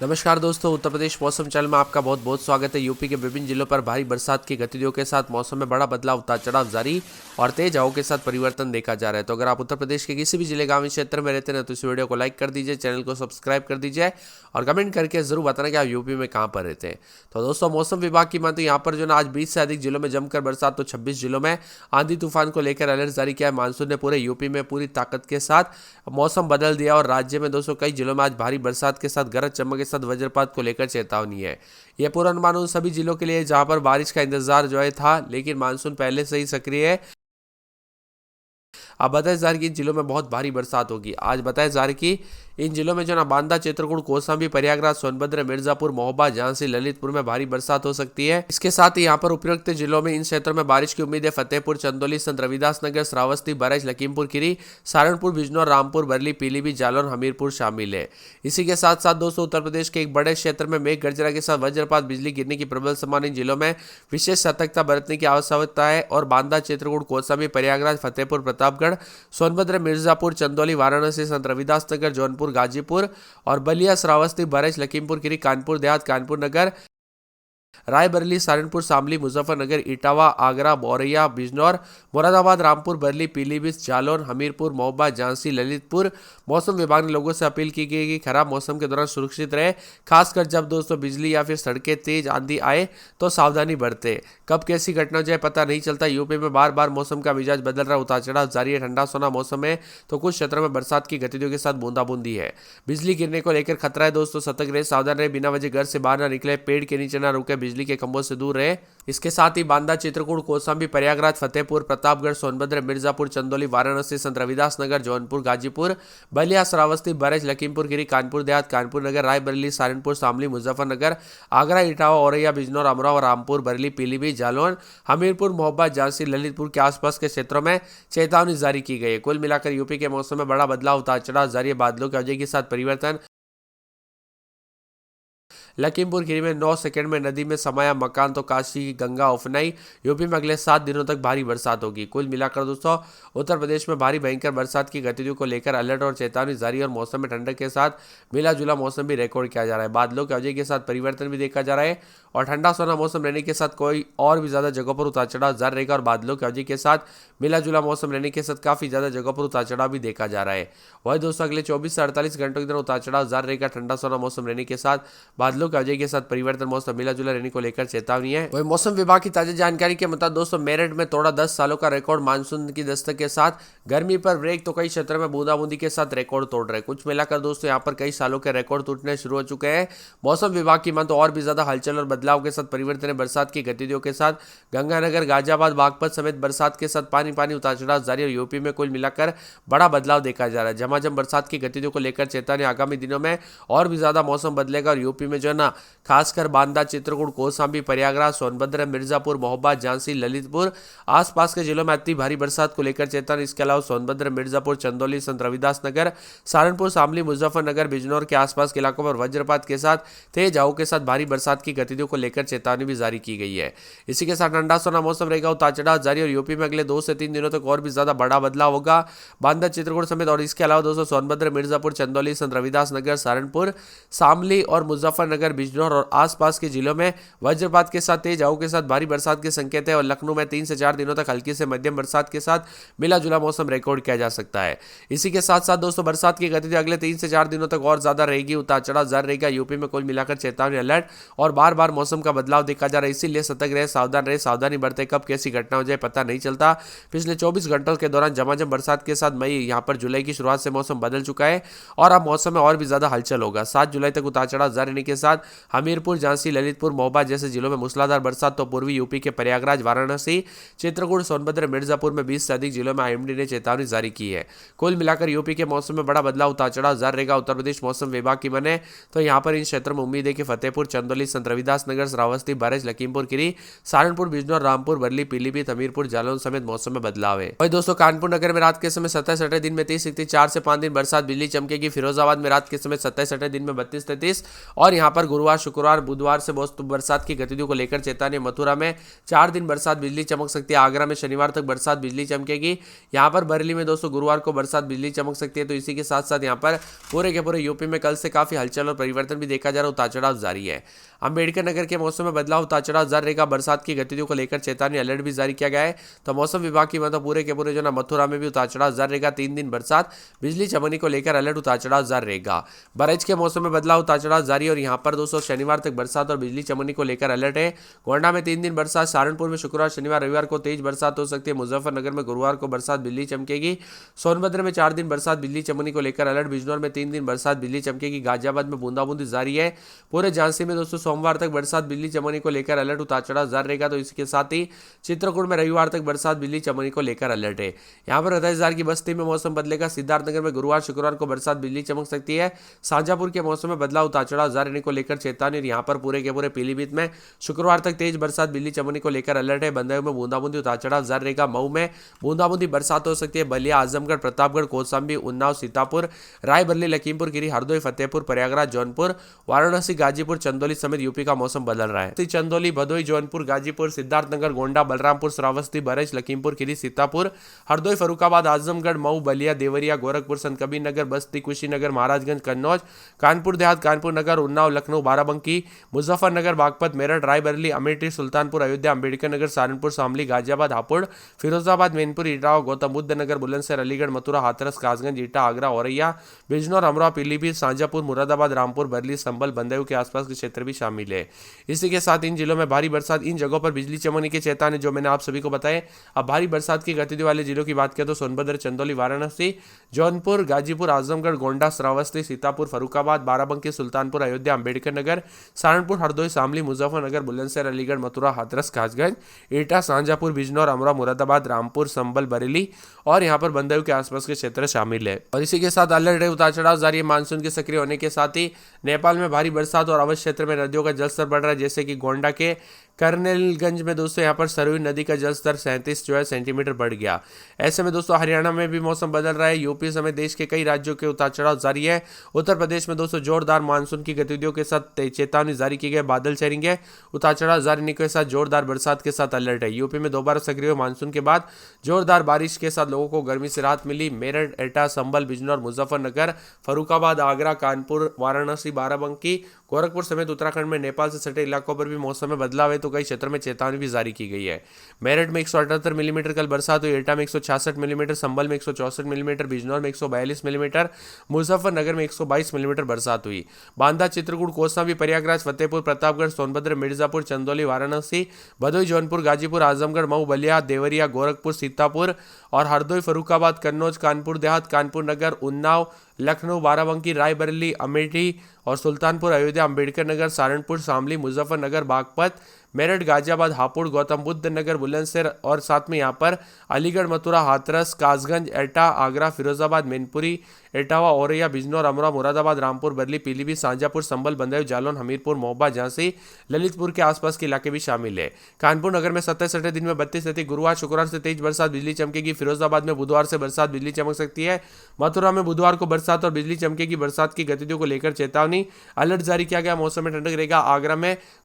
नमस्कार दोस्तों, उत्तर प्रदेश मौसम चैनल में आपका बहुत बहुत स्वागत है। यूपी के विभिन्न जिलों पर भारी बरसात की गतिविधियों के साथ मौसम में बड़ा बदलाव, उतार चढ़ाव जारी और तेज हवाओं के साथ परिवर्तन देखा जा रहा है। तो अगर आप उत्तर प्रदेश के किसी भी जिले गांव क्षेत्र में रहते हैं तो इस वीडियो को लाइक कर दीजिए, चैनल को सब्सक्राइब कर दीजिए और कमेंट करके जरूर बताना कि आप यूपी में कहाँ पर रहते हैं। तो दोस्तों, मौसम विभाग की मानते यहाँ पर जो ना आज 20 से अधिक जिलों में जमकर बरसात, तो 26 जिलों में आंधी तूफान को लेकर अलर्ट जारी किया है। मानसून ने पूरे यूपी में पूरी ताकत के साथ मौसम बदल दिया और राज्य में दोस्तों कई जिलों में आज भारी बरसात के साथ गरज चमक के साथ वज्रपात को लेकर चेतावनी है। यह पूर्वानुमान उन सभी जिलों के लिए जहां पर बारिश का इंतजार जो है था, लेकिन मानसून पहले से ही सक्रिय है। अब बताया जा रहा है कि इन जिलों में बहुत भारी बरसात होगी। आज बताया जा रहा है कि इन जिलों में जो ना बांदा, चित्रकूट, कौशाम्बी, प्रयागराज, सोनभद्र, मिर्जापुर, महोबा, झांसी, ललितपुर में भारी बरसात हो सकती है। इसके साथ ही यहाँ पर उपयुक्त जिलों में इन क्षेत्रों में बारिश की उम्मीद है। फतेहपुर, चंदौली, संत रविदास नगर, श्रावस्ती, बरेली, लखीमपुर खीरी, सहारनपुर, बिजनौर, रामपुर, बरेली, पीलीभीत, जालौन, हमीरपुर शामिल है। इसी के साथ साथ दोस्तों उत्तर प्रदेश के एक बड़े क्षेत्र में मेघ गर्जना के साथ वज्रपात, बिजली गिरने की प्रबल संभावना। इन जिलों में विशेष सतर्कता बरतने की आवश्यकता है और बांदा, चित्रकूट, कौशाम्बी, प्रयागराज, फतेहपुर, प्रतापगढ़, सोनभद्र, मिर्जापुर, चंदौली, वाराणसी, संत रविदास नगर, जौनपुर, गाजीपुर और बलिया, श्रावस्ती, बरेली, लखीमपुर खीरी, कानपुर देहात, कानपुर नगर, रायबरेली, सहारनपुर, शामली, मुजफ्फरनगर, इटावा, आगरा, बोरैया, बिजनौर, मुरादाबाद, रामपुर, बरेली, पीलीभीत, जालौन, हमीरपुर, महोबा, झांसी, ललितपुर। मौसम विभाग ने लोगों से अपील की गई कि खराब मौसम के दौरान सुरक्षित रहे, खासकर जब दोस्तों बिजली या फिर सड़कें तेज आंधी आए तो सावधानी बरते। कब कैसी घटना हो जाए पता नहीं चलता। यूपी में बार बार मौसम का मिजाज बदल रहा, उतार चढ़ाव जारी है। ठंडा सोना मौसम है तो कुछ क्षेत्रों में बरसात की गतिविधियों के साथ बूंदाबूंदी है। बिजली गिरने को लेकर खतरा है दोस्तों, सतर्क रहे, सावधान रहे, बिना वजह घर से बाहर ना निकले, पेड़ के नीचे ना रुके, बिजली के खंभों से दूर रहे। इसके साथ ही बांदा, चित्रकूट, कौशाम्बी, प्रयागराज, फतेहपुर, प्रतापगढ़, सोनभद्र, मिर्जापुर, चंदौली, वाराणसी, संत रविदास नगर, जौनपुर, गाजीपुर, बलिया, श्रावस्ती, बरेली, लखीमपुर खीरी, कानपुर देहात, कानपुर नगर, रायबरेली, सहारनपुर, शामली, मुजफ्फरनगर, आगरा, इटावा, औरैया, बिजनौर, अमरोहा, रामपुर, बरेली, पीलीभीत, जालौन, हमीरपुर, महोबा, झांसी, ललितपुर के आसपास के क्षेत्रों में चेतावनी जारी की गई है। कुल मिलाकर यूपी के मौसम में बड़ा बदलाव, उतार चढ़ाव जारी है। बादलों की वजह के साथ परिवर्तन। लखीमपुर खीरी में 9 सेकंड में नदी में समाया मकान, तो काशी गंगा उफनाई। यूपी में अगले 7 दिनों तक भारी बरसात होगी। कुल मिलाकर दोस्तों उत्तर प्रदेश में भारी भयंकर बरसात की गतिविधियों को लेकर अलर्ट और चेतावनी जारी और मौसम में ठंडक के साथ मिला जुला मौसम भी रिकॉर्ड किया जा रहा है। बादलों की वजह के साथ परिवर्तन भी देखा जा रहा है और ठंडा सोना मौसम रहने के साथ कोई और भी ज्यादा जगहों पर उतार चढ़ाव जारी रहेगा और बादलों की वजह के साथ मिला जुला मौसम रहने के साथ काफी ज्यादा जगहों पर उतार चढ़ाव भी देखा जा रहा है। वही दोस्तों अगले 24 से 48 घंटों के दौरान उतार चढ़ाव जारी रहेगा। ठंडा सोना मौसम रहने के साथ बादलों की वजह के साथ परिवर्तन, मौसम मिला जुला रहने को लेकर चेतावनी है। वही मौसम विभाग की ताजा जानकारी के मुताबिक दोस्तों मेरठ में तोड़ा 10 सालों का रिकॉर्ड मानसून की दस्तक के साथ गर्मी पर ब्रेक, तो कई क्षेत्रों में बूंदाबूंदी के साथ रिकॉर्ड तोड़ रहे। कुछ मिलाकर दोस्तों यहाँ पर कई सालों के रिकॉर्ड टूटने शुरू हो चुके हैं। मौसम विभाग की मान तो और भी ज्यादा हलचल और बदलाव के साथ परिवर्तन है। बरसात की गतिविधियों के साथ गंगानगर, गाजियाबाद, बागपत समेत बरसात के साथ पानी पानी उतार चढ़ाव जारी और यूपी में कुल मिलाकर बड़ा बदलाव देखा जा रहा है। झमाझम बरसात की गतिविधियों को लेकर चेतावनी, आगामी दिनों में और भी ज्यादा मौसम बदलेगा और यूपी में जो है ना खासकर बांदा, चित्रकूट, कौशाम्बी, प्रयागराज, सोनभद्र, मिर्जापुर, महोबा, झांसी, ललितपुर आसपास के जिलों में अति भारी बरसात को लेकर चेतावनी। इसके अलावा सोनभद्र, मिर्जापुर, चंदौली, संत रविदास नगर, सहारनपुर, शामली, मुजफ्फरनगर, बिजनौर के आसपास के इलाकों पर वज्रपात के साथ तेज हवाओं के साथ भारी बरसात की गतिविधियों को लेकर चेतावनी भी जारी की गई है। इसी के साथ ठंडा सोना मौसम रहेगा, उतार चढ़ाव जारी और यूपी में अगले 2 से 3 दिनों तक और भी ज्यादा बड़ा बदलाव होगा। बांदा, चित्रकूट समेत और इसके अलावा दोस्तों सोनभद्र, मिर्जापुर, चंदौली, संत रविदास नगर, सहारनपुर, शामली और मुजफ्फरनगर, बिजनौर और आसपास के जिलों में वज्रपात के साथ तेज हवाओं के साथ भारी बरसात के संकेत है और लखनऊ में 3 से 4 दिनों तक हल्की से मध्यम बरसात के साथ मिला जुला मौसम रिकॉर्ड किया जा सकता है। इसी के साथ साथ दोस्तों बरसात की गतिविधि अगले 3 से 4 दिनों तक और ज्यादा रहेगी, उतार चढ़ाव जारी रहेगा। यूपी में कुल मिलाकर चेतावनी, अलर्ट और बार बार मौसम का बदलाव देखा जा रहा है। इसीलिए सतर्क रहे, सावधान रहे, सावधानी बरते, कब कैसी घटना हो जाए पता नहीं चलता। पिछले 24 घंटों के दौरान झमाझम बरसात के साथ मई यहाँ पर जुलाई की शुरुआत से मौसम बदल चुका है और अब मौसम में और भी ज्यादा हलचल होगा। 7 जुलाई तक उतार चढ़ाव जारी रहने के साथ हमीरपुर, झांसी, ललितपुर, महोबा जैसे जिलों में मूसलाधार बरसात, तो पूर्वी यूपी के प्रयागराज, वाराणसी, चित्रकूट, सोनभद्र, मिर्जापुर में 20 से अधिक जिलों में आईएमडी ने चेतावनी जारी की है। कुल मिलाकर यूपी के मौसम में बड़ा बदलाव, उतार चढ़ाव जारी रहेगा। उत्तर प्रदेश मौसम विभाग की माने तो यहाँ पर इन क्षेत्रों में उम्मीद है कि फतेहपुर, चंदौली, संत रविदास उल्लासनगर, श्रावस्ती, बहराइच, लखीमपुर खीरी, सहारनपुर, बिजनौर, रामपुर, वर्ली, पीलीभीत, हमीरपुर, जालौन समेत मौसम में बदलाव है। वही दोस्तों कानपुर नगर में रात के समय 27-28, दिन में 30-31, 4 से 5 दिन बरसात, बिजली चमकेगी। फिरोजाबाद में रात के समय 27-28, दिन में 32-33 और यहाँ पर गुरुवार, शुक्रवार, बुधवार से बरसात की गतिविधियों को लेकर चेतावनी। मथुरा में 4 दिन बरसात, बिजली चमक सकती है। आगरा में शनिवार तक बरसात, बिजली चमकेगी। यहाँ पर बरेली में दोस्तों गुरुवार को बरसात, बिजली चमक सकती है। तो इसी के साथ साथ यहाँ पर पूरे के पूरे यूपी में कल से काफी हलचल और परिवर्तन भी देखा जा रहा है, उतार चढ़ाव जारी है। अंबेडकर नगर के मौसम में बदलाव, उतार चढ़ाव जारी रहेगा। बरसात की गतिविधियों को लेकर चेतावनी, अलर्ट भी जारी किया गया है। तो मौसम विभाग की मतलब पूरे के पूरे जो ना मथुरा में भी उतार चढ़ाव जारी रहेगा। 3 दिन बरसात, बिजली चमकने को लेकर अलर्ट, उतार चढ़ाव जारी रहेगा। बहराइच के मौसम में बदलाव, उतार चढ़ाव जारी और यहाँ पर दोस्तों शनिवार तक बरसात और बिजली चमकने को लेकर अलर्ट है। गोंडा में 3 दिन बरसात, सहारनपुर में शुक्रवार, शनिवार, रविवार को तेज बरसात हो सकती है। मुजफ्फरनगर में गुरुवार को बरसात, बिजली चमकेगी। सोनभद्र में 4 दिन बरसात, बिजली चमकने को लेकर अलर्ट। बिजनौर में 3 दिन बरसात, बिजली चमकेगी। गाजियाबाद में बूंदाबूंदी जारी है। पूरे झांसी में दोस्तों सोमवार तक बरसात, बिजली चमकने को लेकर अलर्ट, उतार चढ़ाव जारी रहेगा। तो इसके साथ ही चित्रकूट में रविवार तक बरसात, बिजली चमकने को लेकर अलर्ट है। यहाँ पर 27,000 की बस्ती में मौसम बदलेगा। सिद्धार्थनगर में गुरुवार, शुक्रवार को बरसात, बिजली चमक सकती है। शाहजहांपुर के मौसम में बदलाव, उतार चढ़ाव जारी रहने को लेकर चेतावनी। यहाँ पर पूरे के पूरे पीलीभीत में शुक्रवार तक तेज बरसात, बिजली चमकने को लेकर अलर्ट है। बंदायूं में बूंदाबूंदी, उतार चढ़ाव जारी रहेगा। मऊ में बूंदाबूंदी बरसात हो सकती है। बलिया, आजमगढ़, प्रतापगढ़, कौशाम्बी, उन्नाव, सीतापुर, रायबरेली, लखीमपुर खीरी, हरदोई, फतेहपुर, प्रयागराज, जौनपुर, वाराणसी, गाजीपुर, चंदौली समेत यूपी का मौसम बदल रहा है। चंदौली, भदोई, जौनपुर, गाजीपुर, सिद्धार्थनगर, गोंडा, बलरामपुर, श्रावस्ती, बहराइच, लखीमपुर खीरी, सीतापुर, हरदोई, फरुखाबाद, आजमगढ़, मऊ, बलिया, देवरिया, गोरखपुर, संतकबीरनगर, बस्ती, कुशीनगर, महाराजगंज, कन्नौज, कानपुर देहात, कानपुर नगर, उन्नाव, लखनऊ, बाराबंकी, मुजफ्फरनगर, बागपत, मेरठ, रायबरेली, अमेठी, सुल्तानपुर, अयोध्या, अम्बेडकर नगर, सहारनपुर, शामली, गाजियाबाद, हापुड़, फिरोजाबाद, मैनपुर, इटावा, गौतम बुद्ध नगर, बुलंदशहर, अलीगढ़, मथुरा, हाथरस, कासगंज, ईटा, आगरा, औरैया, बिजनौर, अमरोहा, पीलीभीत, शाजापुर, मुरादाबाद, रामपुर, बरली, संभल, बंदायूं के आसपास के क्षेत्र भी शामिल है। इसी के साथ इन जिलों में भारी बरसात, इन जगहों पर बिजली चमकने की चेतावनी जो मैंने आप सभी को बताए। अब भारी बरसात की गतिविधि वाले जिलों की बात करें तो सोनभद्र, चंदौली, वाराणसी, जौनपुर, गाजीपुर, आजमगढ़, गोंडा, श्रावस्ती, सीतापुर, फरुखाबाद, बाराबंकी, सुल्तानपुर, अयोध्या, अम्बेडकर नगर, सहारनपुर, हरदोई, शामली, मुजफ्फरनगर, बुलंदशहर, अलीगढ़, मथुरा, हाथरस, कासगंज, एटा, शाहजहांपुर, बिजनौर, अमरोहा, मुरादाबाद, रामपुर, संभल, बरेली और यहाँ पर बंदायूं के आसपास के क्षेत्र शामिल है। और इसी के साथ अलर्ट है, उतार चढ़ाव जारी है। मानसून के सक्रिय होने के साथ ही नेपाल में भारी बरसात और अवध क्षेत्र में नदियों का जलस्तर बढ़ रहा है, जैसे कि गोंडा के करनेलगंज में दोस्तों यहाँ पर सरयू नदी का जलस्तर 37 सेंटीमीटर बढ़ गया। ऐसे में दोस्तों हरियाणा में भी मौसम बदल रहा है। यूपी समेत देश के कई राज्यों के उतार चढ़ाव जारी है। उत्तर प्रदेश में दोस्तों जोरदार मानसून की गतिविधियों के साथ चेतावनी जारी की गई, बादल छाएंगे। उतार चढ़ाव जारी होने के साथ जोरदार बरसात के साथ अलर्ट है। यूपी में दोबारा सक्रिय मानसून के बाद जोरदार बारिश के साथ लोगों को गर्मी से राहत मिली। मेरठ, एटा, संभल, बिजनौर, मुजफ्फरनगर, फरुखाबाद, आगरा, कानपुर, वाराणसी, बाराबंकी, गोरखपुर समेत उत्तराखंड में नेपाल से सटे इलाकों पर भी मौसम में बदलाव है, तो कई क्षेत्रों में चेतावनी भी जारी की गई है। मेरठ में 178 मिलीमीटर कल बरसात हुई। एटा में 166 मिलीमीटर, संभल में 164 मिलीमीटर, बिजनौर में 142 मिलीमीटर, मुजफ्फरनगर में 122 मिलीमीटर बरसात हुई। बांदा, चित्रकूट, कौशाम्बी, प्रयागराज, फतेहपुर, प्रतापगढ़, सोनभद्र, मिर्जापुर, चंदौली, वाराणसी, भदोई, जौनपुर, गाजीपुर, आजमगढ़, मऊ, बलिया, देवरिया, गोरखपुर, सीतापुर और हरदोई, फरुखाबाद, कन्नौज, कानपुर देहात, कानपुर नगर, उन्नाव, लखनऊ, बाराबंकी, रायबरेली, अमेठी और सुल्तानपुर, अयोध्या, अम्बेडकर नगर, सहारनपुर, शामली, मुजफ्फरनगर, बागपत, मेरठ, गाजियाबाद, हापुड़, गौतम बुद्ध नगर, बुलंदशहर और साथ में यहाँ पर अलीगढ़, मथुरा, हाथरस, कासगंज, एटा, आगरा, फिरोजाबाद, मैनपुरी, एटावा, औरैया, बिजनौर, अमरोहा, मुरादाबाद, रामपुर, बरली, पीलीभीत, शाहजहांपुर, संभल, बंदायूं, जालौन, हमीरपुर, मोहबा, झांसी, ललितपुर के आसपास के इलाके भी शामिल है। कानपुर नगर में 27 दिन में 32 गुरुवार, शुक्रवार से तेज बरसात, बिजली चमकेगी। फिरोजाबाद में बुधवार से बरसात, बिजली चमक सकती है। मथुरा में बुधवार को बरसात और बिजली चमकेगी। बरसात की गतिविधियों को लेकर चेतावनी, अलर्ट जारी किया गया। मौसम में ठंडक रहेगा। आगरा में